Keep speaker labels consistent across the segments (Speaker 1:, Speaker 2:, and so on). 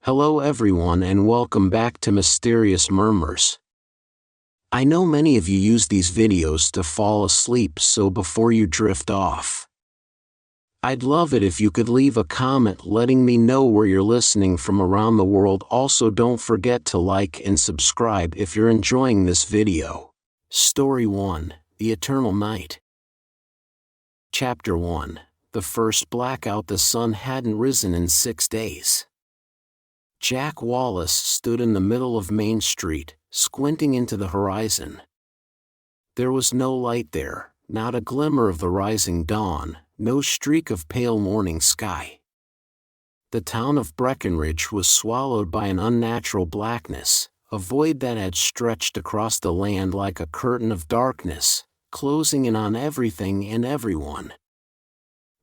Speaker 1: Hello everyone and welcome back to Mysterious Murmurs. I know many of you use these videos to fall asleep, so before you drift off, I'd love it if you could leave a comment letting me know where you're listening from around the world. Also, don't forget to like and subscribe if you're enjoying this video. Story 1, The Eternal Night. Chapter 1, The First Blackout. The sun hadn't risen in 6 days. Jack Wallace stood in the middle of Main Street, squinting into the horizon. There was no light there, not a glimmer of the rising dawn, no streak of pale morning sky. The town of Breckenridge was swallowed by an unnatural blackness, a void that had stretched across the land like a curtain of darkness, closing in on everything and everyone.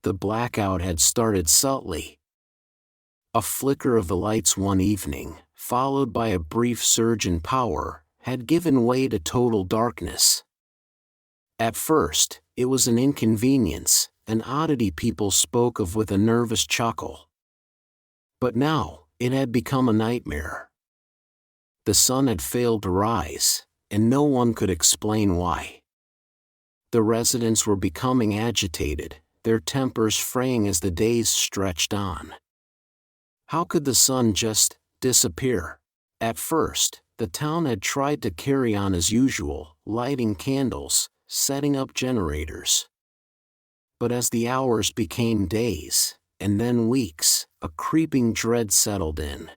Speaker 1: The blackout had started subtly. A flicker of the lights one evening, followed by a brief surge in power, had given way to total darkness. At first, it was an inconvenience, an oddity people spoke of with a nervous chuckle. But now, it had become a nightmare. The sun had failed to rise, and no one could explain why. The residents were becoming agitated, their tempers fraying as the days stretched on. How could the sun just disappear? At first, the town had tried to carry on as usual, lighting candles, setting up generators. But as the hours became days, and then weeks, a creeping dread settled in.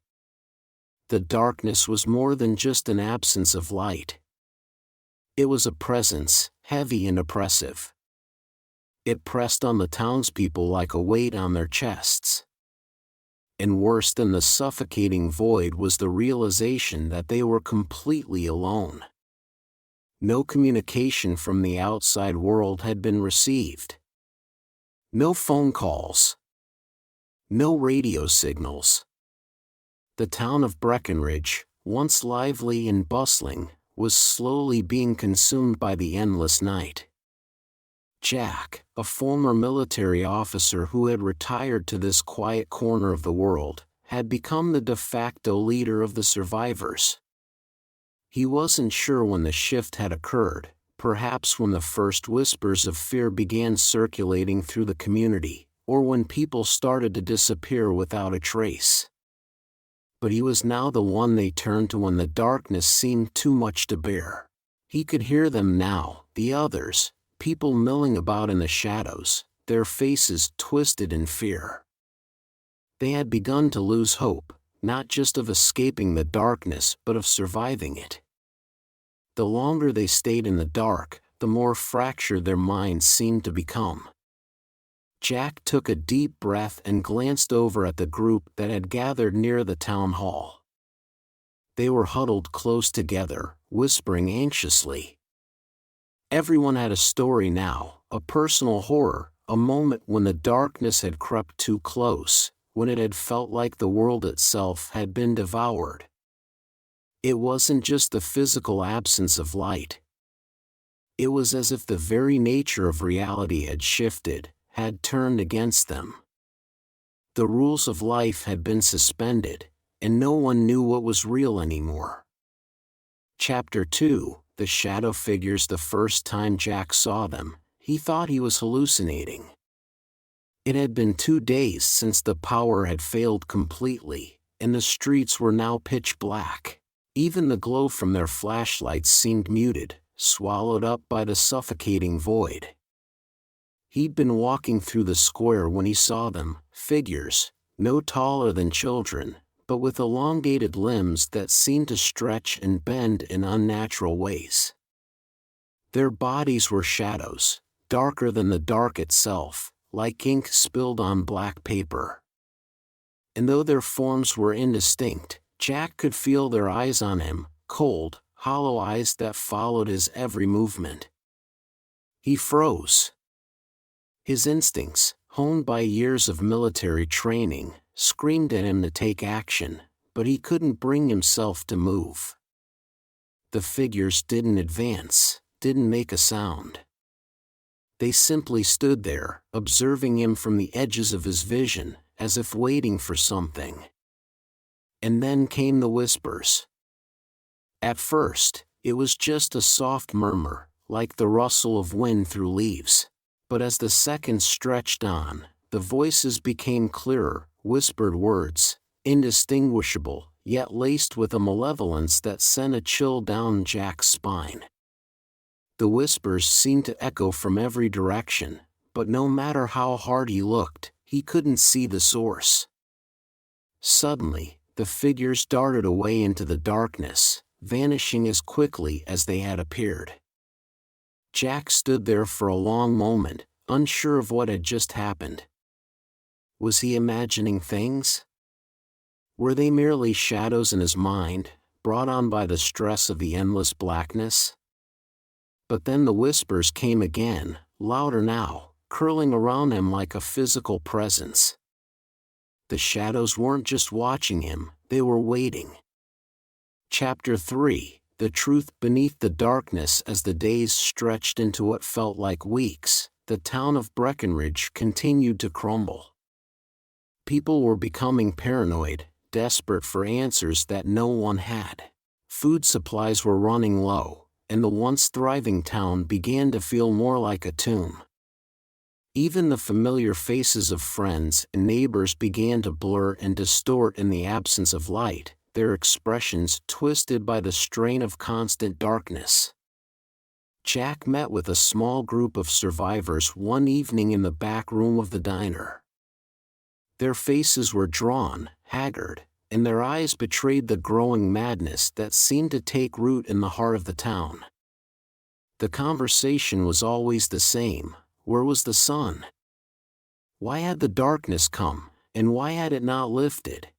Speaker 1: The darkness was more than just an absence of light. It was a presence, heavy and oppressive. It pressed on the townspeople like a weight on their chests. And worse than the suffocating void was the realization that they were completely alone. No communication from the outside world had been received. No phone calls. No radio signals. The town of Breckenridge, once lively and bustling, was slowly being consumed by the endless night. Jack, a former military officer who had retired to this quiet corner of the world, had become the de facto leader of the survivors. He wasn't sure when the shift had occurred, perhaps when the first whispers of fear began circulating through the community, or when people started to disappear without a trace. But he was now the one they turned to when the darkness seemed too much to bear. He could hear them now, the others, people milling about in the shadows, their faces twisted in fear. They had begun to lose hope, not just of escaping the darkness but of surviving it. The longer they stayed in the dark, the more fractured their minds seemed to become. Jack took a deep breath and glanced over at the group that had gathered near the town hall. They were huddled close together, whispering anxiously. Everyone had a story now, a personal horror, a moment when the darkness had crept too close, when it had felt like the world itself had been devoured. It wasn't just the physical absence of light. It was as if the very nature of reality had shifted, had turned against them. The rules of life had been suspended, and no one knew what was real anymore. Chapter 2, The Shadow Figures. The first time Jack saw them, he thought he was hallucinating. It had been 2 days since the power had failed completely, and the streets were now pitch black. Even the glow from their flashlights seemed muted, swallowed up by the suffocating void. He'd been walking through the square when he saw them, figures, no taller than children, but with elongated limbs that seemed to stretch and bend in unnatural ways. Their bodies were shadows, darker than the dark itself, like ink spilled on black paper. And though their forms were indistinct, Jack could feel their eyes on him, cold, hollow eyes that followed his every movement. He froze. His instincts, honed by years of military training, screamed at him to take action, but he couldn't bring himself to move. The figures didn't advance, didn't make a sound. They simply stood there, observing him from the edges of his vision, as if waiting for something. And then came the whispers. At first, it was just a soft murmur, like the rustle of wind through leaves. But as the seconds stretched on, the voices became clearer, whispered words, indistinguishable, yet laced with a malevolence that sent a chill down Jack's spine. The whispers seemed to echo from every direction, but no matter how hard he looked, he couldn't see the source. Suddenly, the figures darted away into the darkness, vanishing as quickly as they had appeared. Jack stood there for a long moment, unsure of what had just happened. Was he imagining things? Were they merely shadows in his mind, brought on by the stress of the endless blackness? But then the whispers came again, louder now, curling around him like a physical presence. The shadows weren't just watching him, they were waiting. Chapter 3: The Truth Beneath the Darkness. As the days stretched into what felt like weeks, the town of Breckenridge continued to crumble. People were becoming paranoid, desperate for answers that no one had. Food supplies were running low, and the once thriving town began to feel more like a tomb. Even the familiar faces of friends and neighbors began to blur and distort in the absence of light, their expressions twisted by the strain of constant darkness. Jack met with a small group of survivors one evening in the back room of the diner. Their faces were drawn, haggard, and their eyes betrayed the growing madness that seemed to take root in the heart of the town. The conversation was always the same: where was the sun? Why had the darkness come, and why had it not lifted?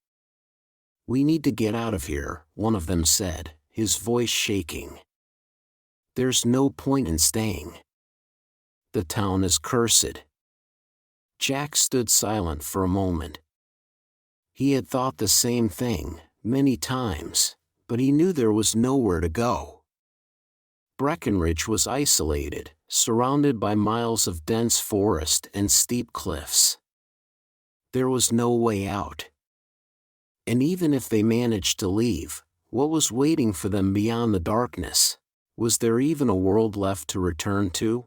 Speaker 1: "We need to get out of here," one of them said, his voice shaking. "There's no point in staying. The town is cursed." Jack stood silent for a moment. He had thought the same thing, many times, but he knew there was nowhere to go. Breckenridge was isolated, surrounded by miles of dense forest and steep cliffs. There was no way out. And even if they managed to leave, what was waiting for them beyond the darkness? Was there even a world left to return to?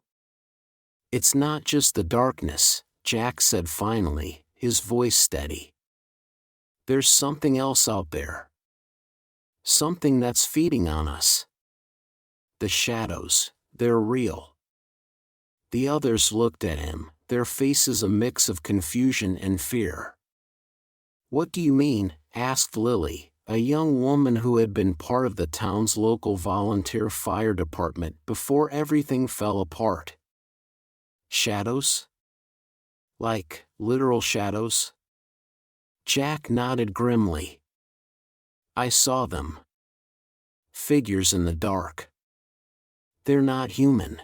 Speaker 1: "It's not just the darkness," Jack said finally, his voice steady. "There's something else out there. Something that's feeding on us. The shadows, they're real." The others looked at him, their faces a mix of confusion and fear. "What do you mean?" asked Lily, a young woman who had been part of the town's local volunteer fire department before everything fell apart. "Shadows? Like, literal shadows?" Jack nodded grimly. "I saw them. Figures in the dark. They're not human.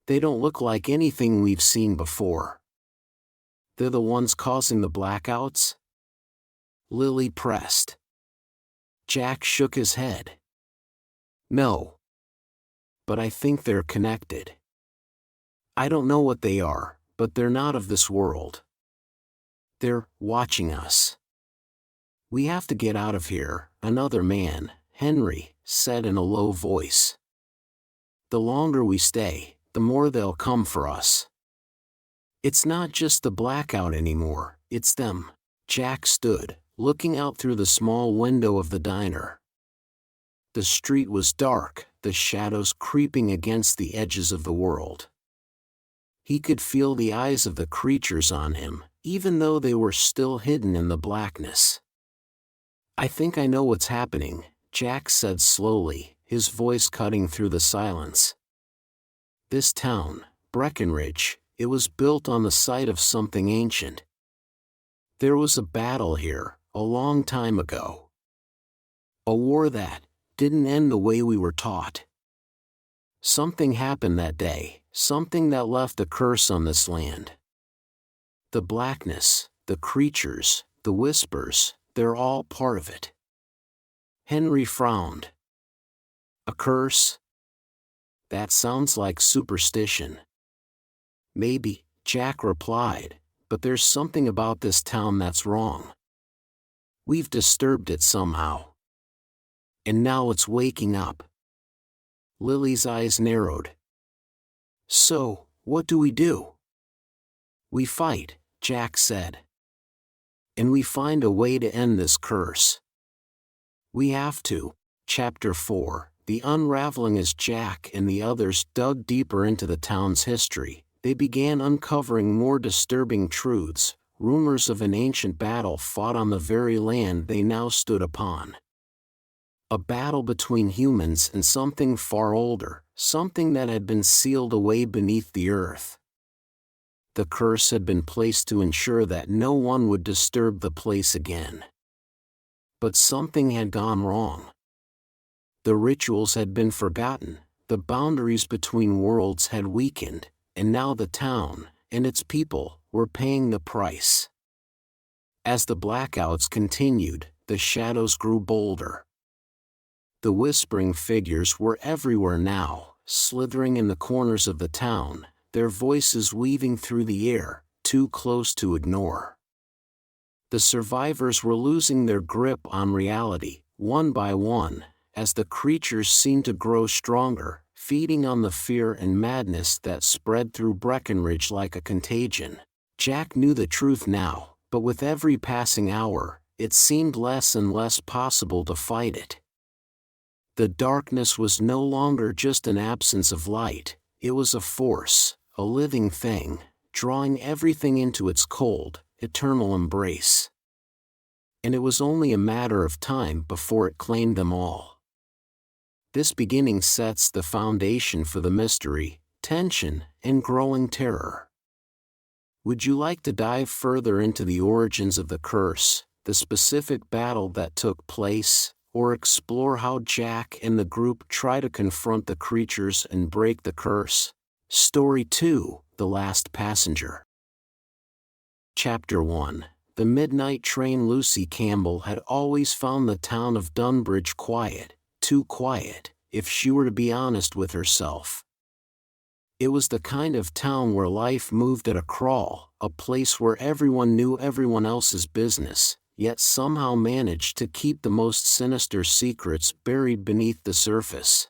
Speaker 1: They don't look like anything we've seen before." "They're the ones causing the blackouts?" Lily pressed. Jack shook his head. "No. But I think they're connected. I don't know what they are, but they're not of this world. They're watching us. We have to get out of here," another man, Henry, said in a low voice. "The longer we stay, the more they'll come for us. It's not just the blackout anymore, it's them." Jack stood, looking out through the small window of the diner. The street was dark, the shadows creeping against the edges of the world. He could feel the eyes of the creatures on him, even though they were still hidden in the blackness. "I think I know what's happening," Jack said slowly, his voice cutting through the silence. "This town, Breckenridge, it was built on the site of something ancient. There was a battle here, a long time ago. A war that didn't end the way we were taught. Something happened that day, something that left a curse on this land. The blackness, the creatures, the whispers, they're all part of it." Henry frowned. "A curse? That sounds like superstition." "Maybe," Jack replied, "but there's something about this town that's wrong. We've disturbed it somehow. And now it's waking up. Lily's eyes narrowed. So, what do we do? We fight, Jack said. And we find a way to end this curse. We have to. Chapter 4, The Unraveling. As Jack and the others dug deeper into the town's history, they began uncovering more disturbing truths, rumors of an ancient battle fought on the very land they now stood upon. A battle between humans and something far older, something that had been sealed away beneath the earth. The curse had been placed to ensure that no one would disturb the place again. But something had gone wrong. The rituals had been forgotten, the boundaries between worlds had weakened, and now the town, and its people, were paying the price. As the blackouts continued, the shadows grew bolder. The whispering figures were everywhere now, slithering in the corners of the town, their voices weaving through the air, too close to ignore. The survivors were losing their grip on reality, one by one, as the creatures seemed to grow stronger, feeding on the fear and madness that spread through Breckenridge like a contagion. Jack knew the truth now, but with every passing hour, it seemed less and less possible to fight it. The darkness was no longer just an absence of light, it was a force, a living thing, drawing everything into its cold, eternal embrace. And it was only a matter of time before it claimed them all. This beginning sets the foundation for the mystery, tension, and growing terror. Would you like to dive further into the origins of the curse, the specific battle that took place, or explore how Jack and the group try to confront the creatures and break the curse? Story 2, The Last Passenger. Chapter 1, The Midnight Train. Lucy Campbell had always found the town of Dunbridge quiet, too quiet, if she were to be honest with herself. It was the kind of town where life moved at a crawl, a place where everyone knew everyone else's business, yet somehow managed to keep the most sinister secrets buried beneath the surface.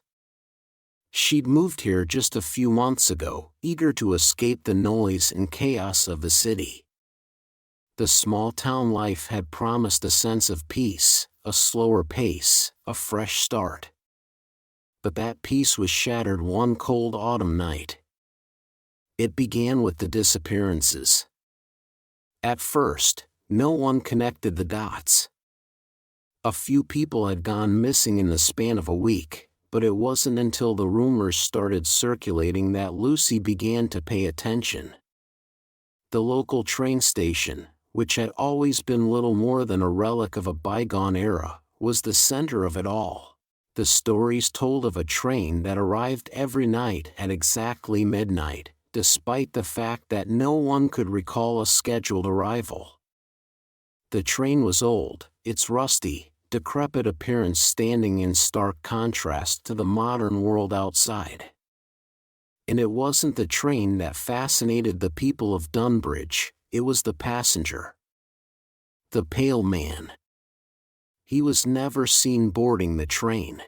Speaker 1: She'd moved here just a few months ago, eager to escape the noise and chaos of the city. The small town life had promised a sense of peace, a slower pace, a fresh start. But that peace was shattered one cold autumn night. It began with the disappearances. At first, no one connected the dots. A few people had gone missing in the span of a week, but it wasn't until the rumors started circulating that Lucy began to pay attention. The local train station, which had always been little more than a relic of a bygone era, was the center of it all. The stories told of a train that arrived every night at exactly midnight, despite the fact that no one could recall a scheduled arrival. The train was old, its rusty, decrepit appearance standing in stark contrast to the modern world outside. And it wasn't the train that fascinated the people of Dunbridge, it was the passenger. The pale man. He was never seen boarding the train.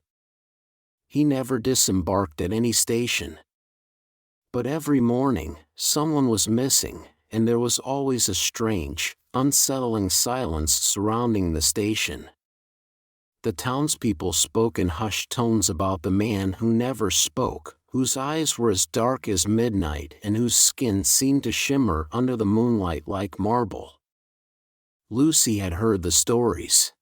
Speaker 1: He never disembarked at any station. But every morning, someone was missing, and there was always a strange, unsettling silence surrounding the station. The townspeople spoke in hushed tones about the man who never spoke, whose eyes were as dark as midnight and whose skin seemed to shimmer under the moonlight like marble. Lucy had heard the stories.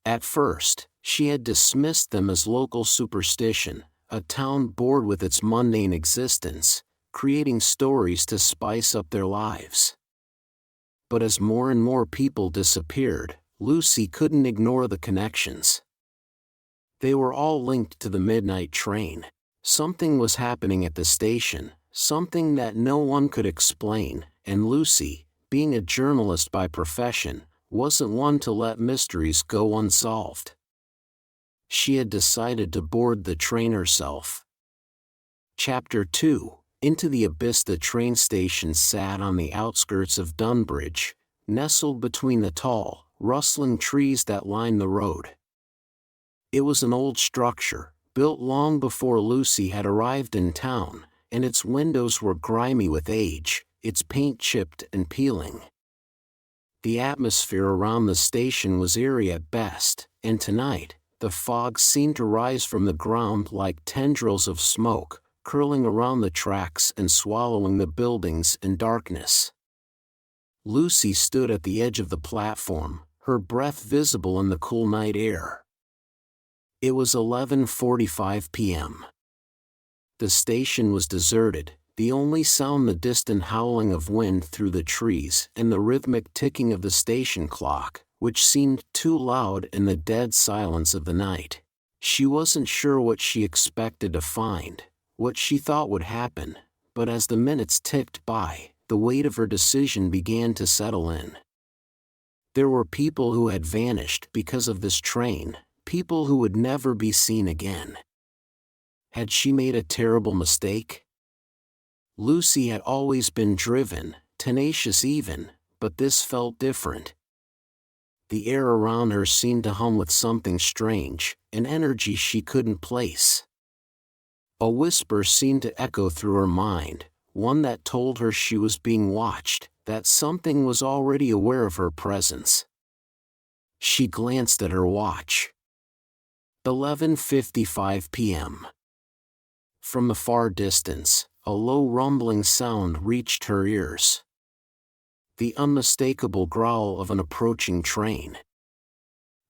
Speaker 1: At first, she had dismissed them as local superstition, a town bored with its mundane existence, creating stories to spice up their lives. But as more and more people disappeared, Lucy couldn't ignore the connections. They were all linked to the midnight train. Something was happening at the station, something that no one could explain, and Lucy, being a journalist by profession, wasn't one to let mysteries go unsolved. She had decided to board the train herself. Chapter 2, Into the Abyss. The train station sat on the outskirts of Dunbridge, nestled between the tall, rustling trees that lined the road. It was an old structure, built long before Lucy had arrived in town, and its windows were grimy with age, its paint chipped and peeling. The atmosphere around the station was eerie at best, and tonight, the fog seemed to rise from the ground like tendrils of smoke, curling around the tracks and swallowing the buildings in darkness. Lucy stood at the edge of the platform, her breath visible in the cool night air. It was 11:45 p.m. The station was deserted, the only sound the distant howling of wind through the trees and the rhythmic ticking of the station clock, which seemed too loud in the dead silence of the night. She wasn't sure what she expected to find, what she thought would happen, but as the minutes ticked by, the weight of her decision began to settle in. There were people who had vanished because of this train, people who would never be seen again. Had she made a terrible mistake? Lucy had always been driven, tenacious even, but this felt different. The air around her seemed to hum with something strange, an energy she couldn't place. A whisper seemed to echo through her mind, one that told her she was being watched, that something was already aware of her presence. She glanced at her watch. 11:55 p.m. From the far distance, a low rumbling sound reached her ears. The unmistakable growl of an approaching train.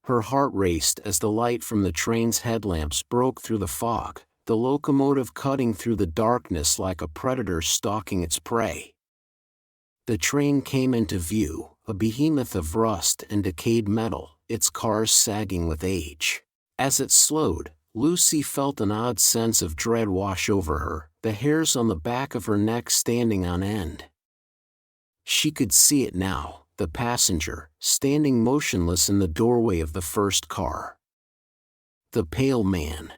Speaker 1: Her heart raced as the light from the train's headlamps broke through the fog, the locomotive cutting through the darkness like a predator stalking its prey. The train came into view, a behemoth of rust and decayed metal, its cars sagging with age. As it slowed, Lucy felt an odd sense of dread wash over her, the hairs on the back of her neck standing on end. She could see it now, the passenger, standing motionless in the doorway of the first car. The pale man.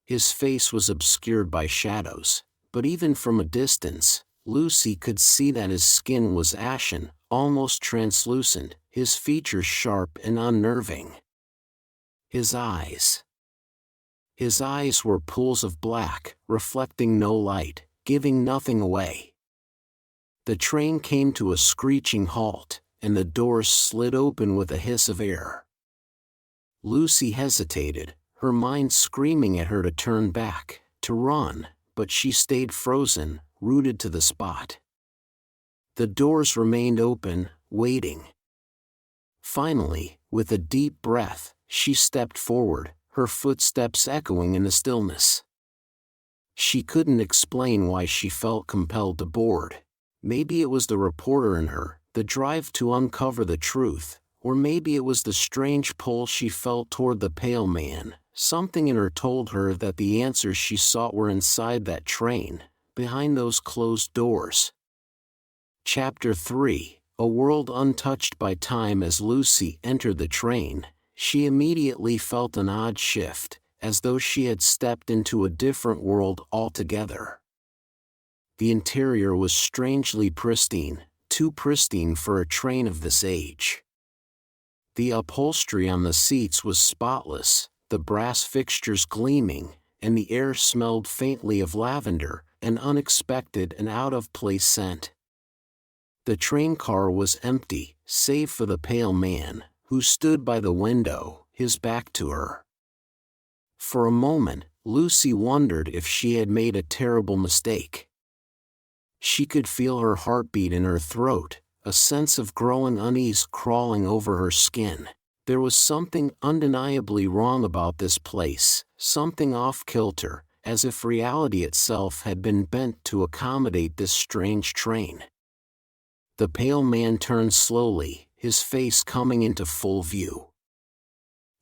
Speaker 1: His face was obscured by shadows, but even from a distance, Lucy could see that his skin was ashen, almost translucent, his features sharp and unnerving. His eyes. His eyes were pools of black, reflecting no light, giving nothing away. The train came to a screeching halt, and the doors slid open with a hiss of air. Lucy hesitated, her mind screaming at her to turn back, to run, but she stayed frozen, rooted to the spot. The doors remained open, waiting. Finally, with a deep breath, she stepped forward, her footsteps echoing in the stillness. She couldn't explain why she felt compelled to board. Maybe it was the reporter in her, the drive to uncover the truth, or maybe it was the strange pull she felt toward the pale man. Something in her told her that the answers she sought were inside that train, behind those closed doors. Chapter 3, A World Untouched by Time. As Lucy entered the train, she immediately felt an odd shift, as though she had stepped into a different world altogether. The interior was strangely pristine, too pristine for a train of this age. The upholstery on the seats was spotless, the brass fixtures gleaming, and the air smelled faintly of lavender, an unexpected and out-of-place scent. The train car was empty, save for the pale man, who stood by the window, his back to her. For a moment, Lucy wondered if she had made a terrible mistake. She could feel her heartbeat in her throat, a sense of growing unease crawling over her skin. There was something undeniably wrong about this place, something off-kilter, as if reality itself had been bent to accommodate this strange train. The pale man turned slowly, his face coming into full view.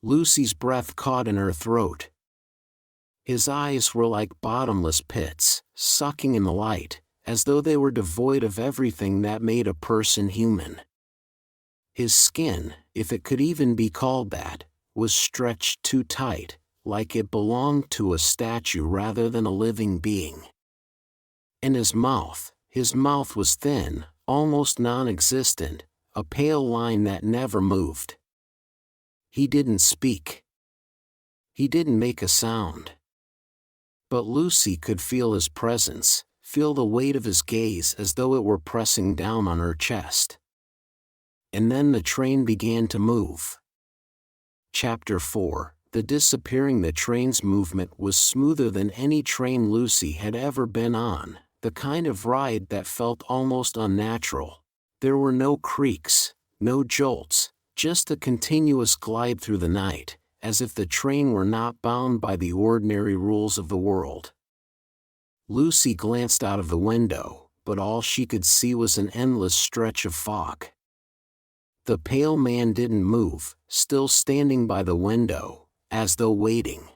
Speaker 1: Lucy's breath caught in her throat. His eyes were like bottomless pits, sucking in the light, as though they were devoid of everything that made a person human. His skin, if it could even be called that, was stretched too tight, like it belonged to a statue rather than a living being. And his mouth was thin, almost non-existent, a pale line that never moved. He didn't speak. He didn't make a sound. But Lucy could feel his presence, feel the weight of his gaze as though it were pressing down on her chest. And then the train began to move. Chapter 4. The disappearing. The train's movement was smoother than any train Lucy had ever been on, the kind of ride that felt almost unnatural. There were no creaks, no jolts, just a continuous glide through the night, as if the train were not bound by the ordinary rules of the world. Lucy glanced out of the window, but all she could see was an endless stretch of fog. The pale man didn't move, still standing by the window, as though waiting.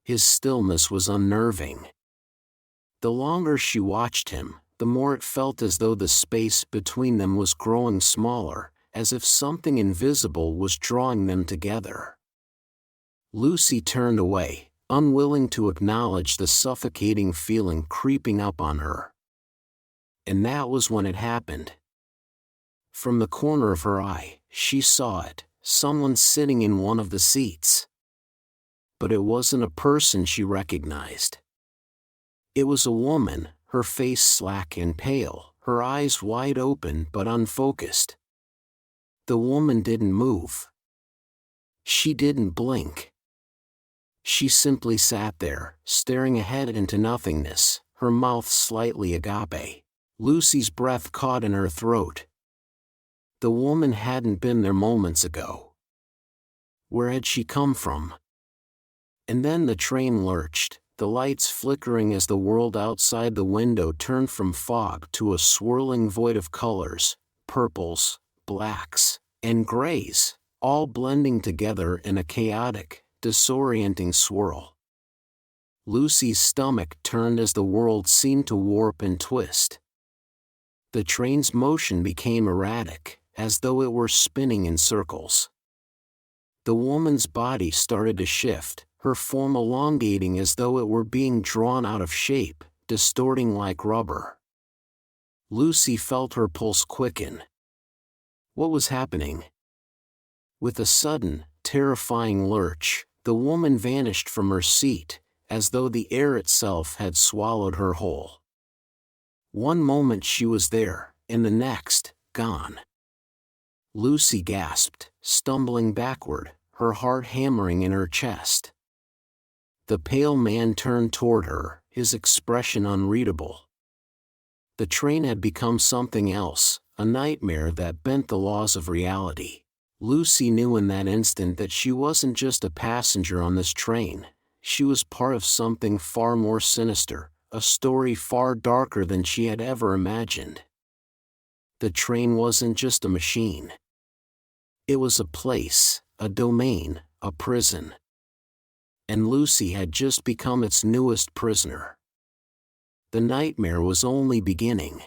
Speaker 1: His stillness was unnerving. The longer she watched him, the more it felt as though the space between them was growing smaller, as if something invisible was drawing them together. Lucy turned away, unwilling to acknowledge the suffocating feeling creeping up on her. And that was when it happened. From the corner of her eye, she saw it, someone sitting in one of the seats. But it wasn't a person she recognized. It was a woman, her face slack and pale, her eyes wide open but unfocused. The woman didn't move. She didn't blink. She simply sat there, staring ahead into nothingness, her mouth slightly agape. Lucy's breath caught in her throat. The woman hadn't been there moments ago. Where had she come from? And then the train lurched, the lights flickering as the world outside the window turned from fog to a swirling void of colors, purples, blacks, and grays, all blending together in a chaotic, disorienting swirl. Lucy's stomach turned as the world seemed to warp and twist. The train's motion became erratic, as though it were spinning in circles. The woman's body started to shift, her form elongating as though it were being drawn out of shape, distorting like rubber. Lucy felt her pulse quicken. What was happening? With a sudden, terrifying lurch, the woman vanished from her seat, as though the air itself had swallowed her whole. One moment she was there, and the next, gone. Lucy gasped, stumbling backward, her heart hammering in her chest. The pale man turned toward her, his expression unreadable. The train had become something else, a nightmare that bent the laws of reality. Lucy knew in that instant that she wasn't just a passenger on this train, she was part of something far more sinister, a story far darker than she had ever imagined. The train wasn't just a machine. It was a place, a domain, a prison. And Lucy had just become its newest prisoner. The nightmare was only beginning.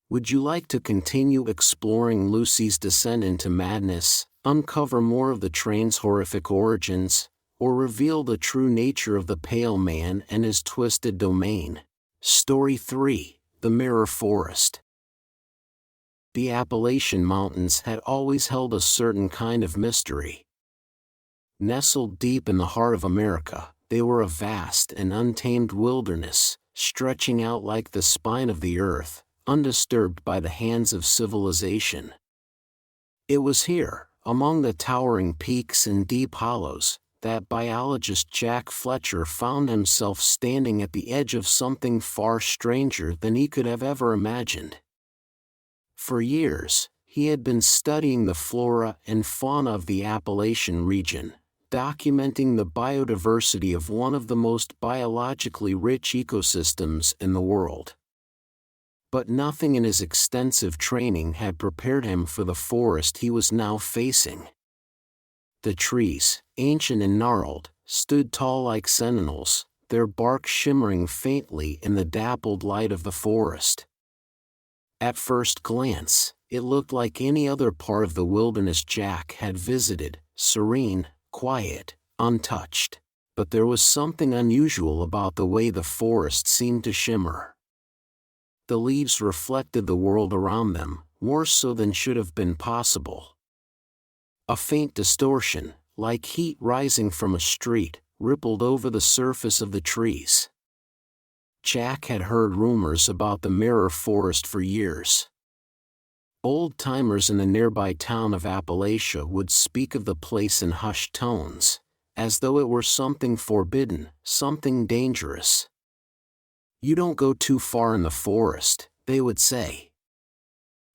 Speaker 1: Would you like to continue exploring Lucy's descent into madness, uncover more of the train's horrific origins, or reveal the true nature of the pale man and his twisted domain? Story 3: The Mirror Forest. The Appalachian Mountains had always held a certain kind of mystery. Nestled deep in the heart of America, they were a vast and untamed wilderness, stretching out like the spine of the earth, undisturbed by the hands of civilization. It was here, among the towering peaks and deep hollows, that biologist Jack Fletcher found himself standing at the edge of something far stranger than he could have ever imagined. For years, he had been studying the flora and fauna of the Appalachian region, documenting the biodiversity of one of the most biologically rich ecosystems in the world. But nothing in his extensive training had prepared him for the forest he was now facing. The trees, ancient and gnarled, stood tall like sentinels, their bark shimmering faintly in the dappled light of the forest. At first glance, it looked like any other part of the wilderness Jack had visited, serene, quiet, untouched. But there was something unusual about the way the forest seemed to shimmer. The leaves reflected the world around them, more so than should have been possible. A faint distortion, like heat rising from a street, rippled over the surface of the trees. Jack had heard rumors about the Mirror Forest for years. Old-timers in the nearby town of Appalachia would speak of the place in hushed tones, as though it were something forbidden, something dangerous. "You don't go too far in the forest," they would say.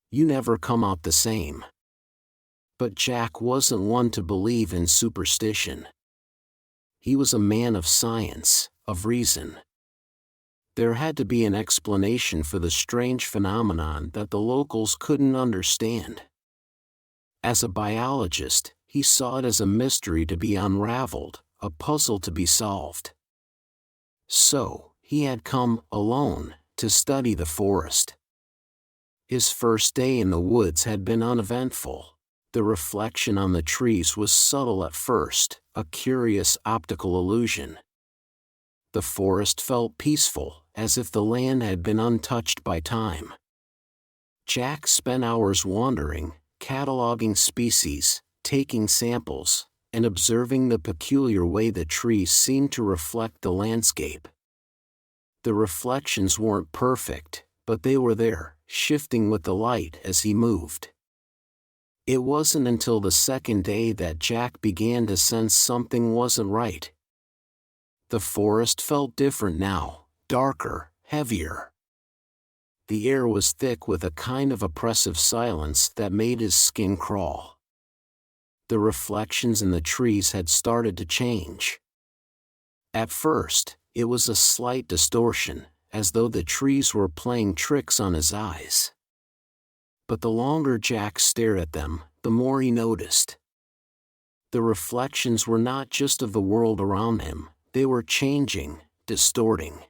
Speaker 1: "You never come out the same." But Jack wasn't one to believe in superstition. He was a man of science, of reason. There had to be an explanation for the strange phenomenon that the locals couldn't understand. As a biologist, he saw it as a mystery to be unraveled, a puzzle to be solved. So, he had come, alone, to study the forest. His first day in the woods had been uneventful. The reflection on the trees was subtle at first, a curious optical illusion. The forest felt peaceful, as if the land had been untouched by time. Jack spent hours wandering, cataloging species, taking samples, and observing the peculiar way the trees seemed to reflect the landscape. The reflections weren't perfect, but they were there, shifting with the light as he moved. It wasn't until the second day that Jack began to sense something wasn't right. The forest felt different now, darker, heavier. The air was thick with a kind of oppressive silence that made his skin crawl. The reflections in the trees had started to change. At first, it was a slight distortion, as though the trees were playing tricks on his eyes. But the longer Jack stared at them, the more he noticed. The reflections were not just of the world around him, they were changing, distorting.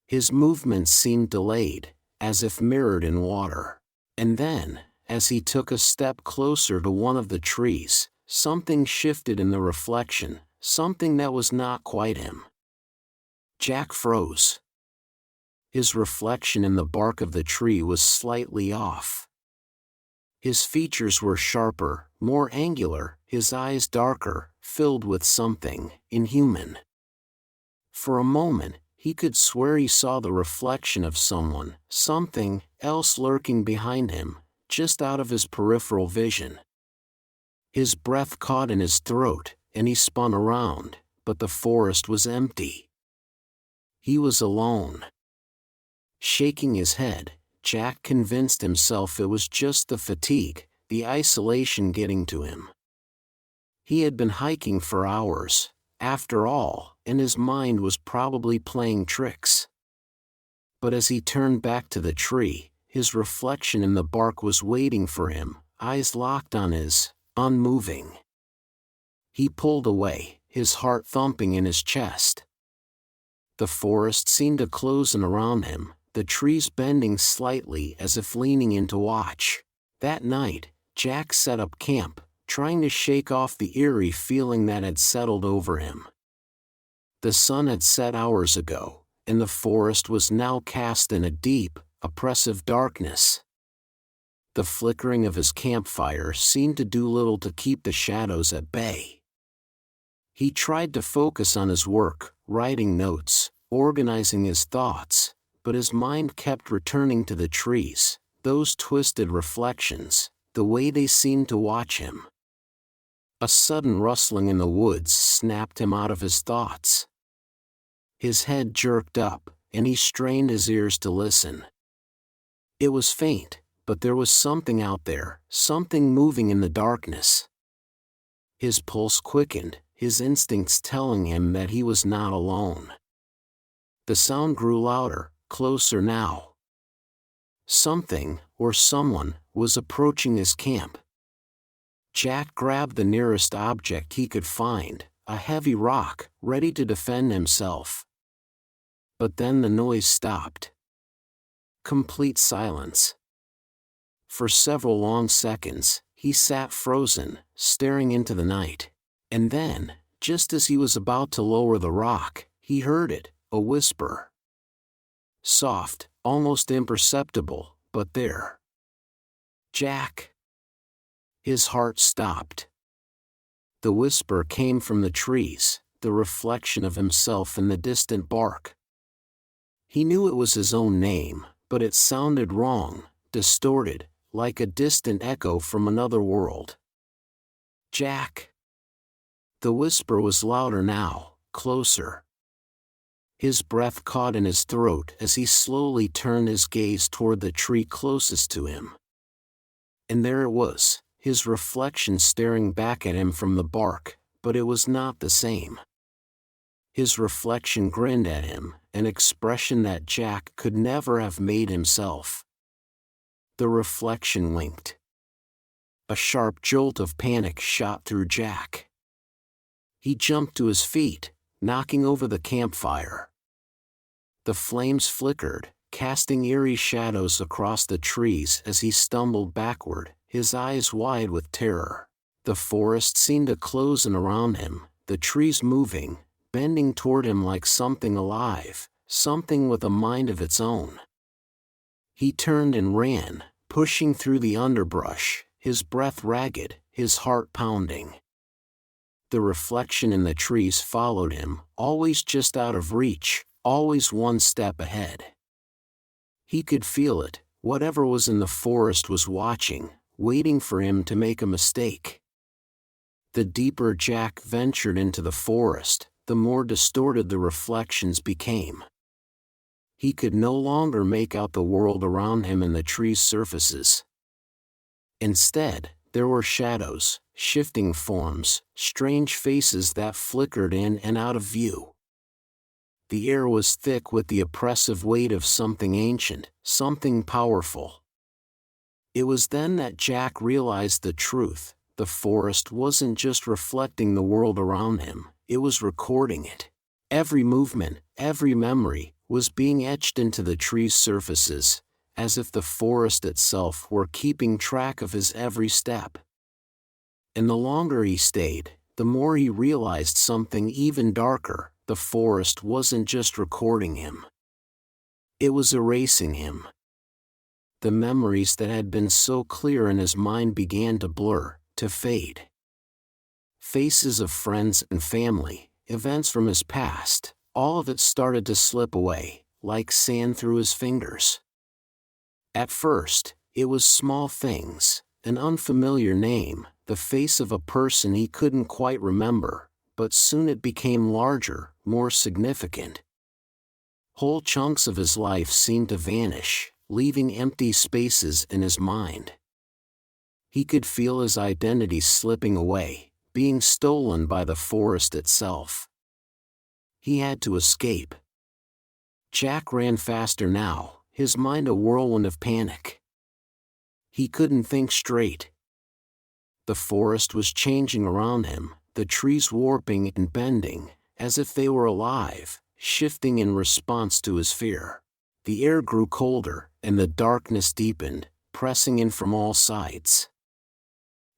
Speaker 1: His movements seemed delayed, as if mirrored in water. And then, as he took a step closer to one of the trees, something shifted in the reflection, something that was not quite him. Jack froze. His reflection in the bark of the tree was slightly off. His features were sharper, more angular, his eyes darker, filled with something inhuman. For a moment, he could swear he saw the reflection of someone, something else lurking behind him, just out of his peripheral vision. His breath caught in his throat, and he spun around, but the forest was empty. He was alone. Shaking his head, Jack convinced himself it was just the fatigue, the isolation getting to him. He had been hiking for hours, after all, and his mind was probably playing tricks. But as he turned back to the tree, his reflection in the bark was waiting for him, eyes locked on his, unmoving. He pulled away, his heart thumping in his chest. The forest seemed to close in around him, the trees bending slightly as if leaning in to watch. That night, Jack set up camp, trying to shake off the eerie feeling that had settled over him. The sun had set hours ago, and the forest was now cast in a deep, oppressive darkness. The flickering of his campfire seemed to do little to keep the shadows at bay. He tried to focus on his work, writing notes, organizing his thoughts, but his mind kept returning to the trees, those twisted reflections, the way they seemed to watch him. A sudden rustling in the woods snapped him out of his thoughts. His head jerked up, and he strained his ears to listen. It was faint, but there was something out there, something moving in the darkness. His pulse quickened, his instincts telling him that he was not alone. The sound grew louder, closer now. Something, or someone, was approaching his camp. Jack grabbed the nearest object he could find, a heavy rock, ready to defend himself. But then the noise stopped. Complete silence. For several long seconds, he sat frozen, staring into the night. And then, just as he was about to lower the rock, he heard it, a whisper. Soft, almost imperceptible, but there. Jack. His heart stopped. The whisper came from the trees, the reflection of himself in the distant bark. He knew it was his own name, but it sounded wrong, distorted, like a distant echo from another world. Jack. The whisper was louder now, closer. His breath caught in his throat as he slowly turned his gaze toward the tree closest to him. And there it was, his reflection staring back at him from the bark, but it was not the same. His reflection grinned at him, an expression that Jack could never have made himself. The reflection winked. A sharp jolt of panic shot through Jack. He jumped to his feet, knocking over the campfire. The flames flickered, casting eerie shadows across the trees as he stumbled backward, his eyes wide with terror. The forest seemed to close in around him, the trees moving, bending toward him like something alive, something with a mind of its own. He turned and ran, pushing through the underbrush, his breath ragged, his heart pounding. The reflection in the trees followed him, always just out of reach, always one step ahead. He could feel it, whatever was in the forest was watching, waiting for him to make a mistake. The deeper Jack ventured into the forest, the more distorted the reflections became. He could no longer make out the world around him and the trees' surfaces. Instead, there were shadows, shifting forms, strange faces that flickered in and out of view. The air was thick with the oppressive weight of something ancient, something powerful. It was then that Jack realized the truth. The forest wasn't just reflecting the world around him, it was recording it. Every movement, every memory, was being etched into the trees' surfaces, as if the forest itself were keeping track of his every step. And the longer he stayed, the more he realized something even darker. The forest wasn't just recording him. It was erasing him. The memories that had been so clear in his mind began to blur, to fade. Faces of friends and family, events from his past, all of it started to slip away, like sand through his fingers. At first, it was small things, an unfamiliar name, the face of a person he couldn't quite remember, but soon it became larger, more significant. Whole chunks of his life seemed to vanish, leaving empty spaces in his mind. He could feel his identity slipping away, being stolen by the forest itself. He had to escape. Jack ran faster now, his mind a whirlwind of panic. He couldn't think straight. The forest was changing around him, the trees warping and bending, as if they were alive, shifting in response to his fear. The air grew colder, and the darkness deepened, pressing in from all sides.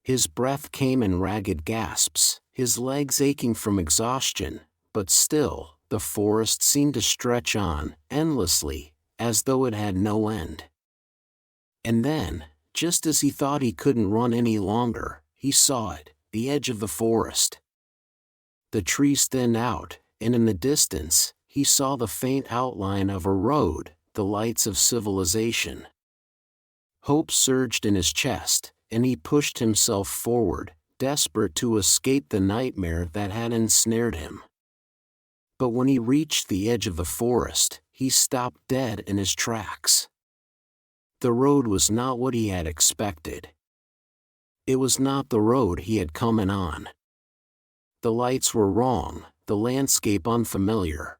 Speaker 1: His breath came in ragged gasps, his legs aching from exhaustion, but still, the forest seemed to stretch on, endlessly, as though it had no end. And then, just as he thought he couldn't run any longer, he saw it, the edge of the forest. The trees thinned out, and in the distance, he saw the faint outline of a road, the lights of civilization. Hope surged in his chest, and he pushed himself forward, desperate to escape the nightmare that had ensnared him. But when he reached the edge of the forest, he stopped dead in his tracks. The road was not what he had expected. It was not the road he had come in on. The lights were wrong, the landscape unfamiliar.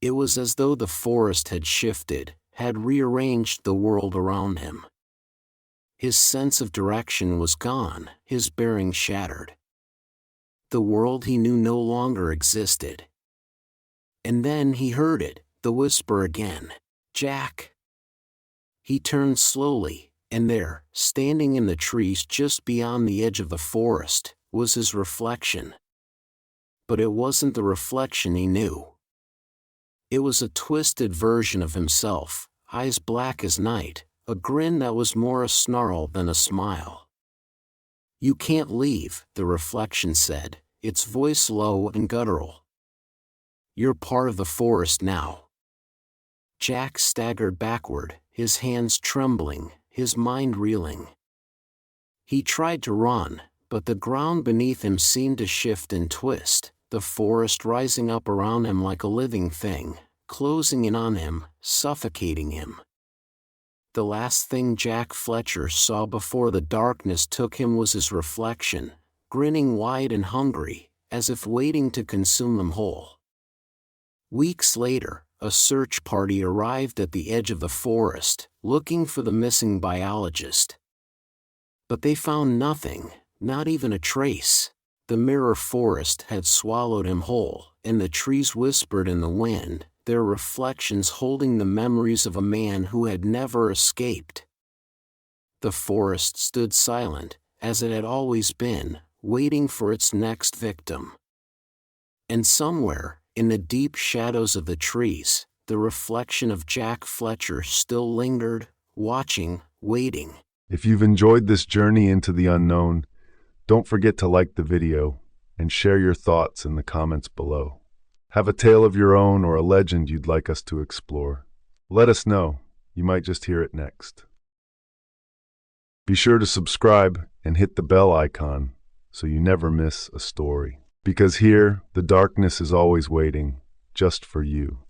Speaker 1: It was as though the forest had shifted, had rearranged the world around him. His sense of direction was gone, his bearings shattered. The world he knew no longer existed. And then he heard it, the whisper again. Jack. He turned slowly, and there, standing in the trees just beyond the edge of the forest, was his reflection. But it wasn't the reflection he knew. It was a twisted version of himself, eyes black as night, a grin that was more a snarl than a smile. "You can't leave," the reflection said, its voice low and guttural. "You're part of the forest now." Jack staggered backward, his hands trembling, his mind reeling. He tried to run, but the ground beneath him seemed to shift and twist, the forest rising up around him like a living thing, closing in on him, suffocating him. The last thing Jack Fletcher saw before the darkness took him was his reflection, grinning wide and hungry, as if waiting to consume him whole. Weeks later, a search party arrived at the edge of the forest, looking for the missing biologist. But they found nothing, not even a trace. The mirror forest had swallowed him whole, and the trees whispered in the wind, their reflections holding the memories of a man who had never escaped. The forest stood silent, as it had always been, waiting for its next victim. And somewhere, in the deep shadows of the trees, the reflection of Jack Fletcher still lingered, watching, waiting.
Speaker 2: If you've enjoyed this journey into the unknown, don't forget to like the video and share your thoughts in the comments below. Have a tale of your own or a legend you'd like us to explore? Let us know. You might just hear it next. Be sure to subscribe and hit the bell icon so you never miss a story. Because here, the darkness is always waiting, just for you.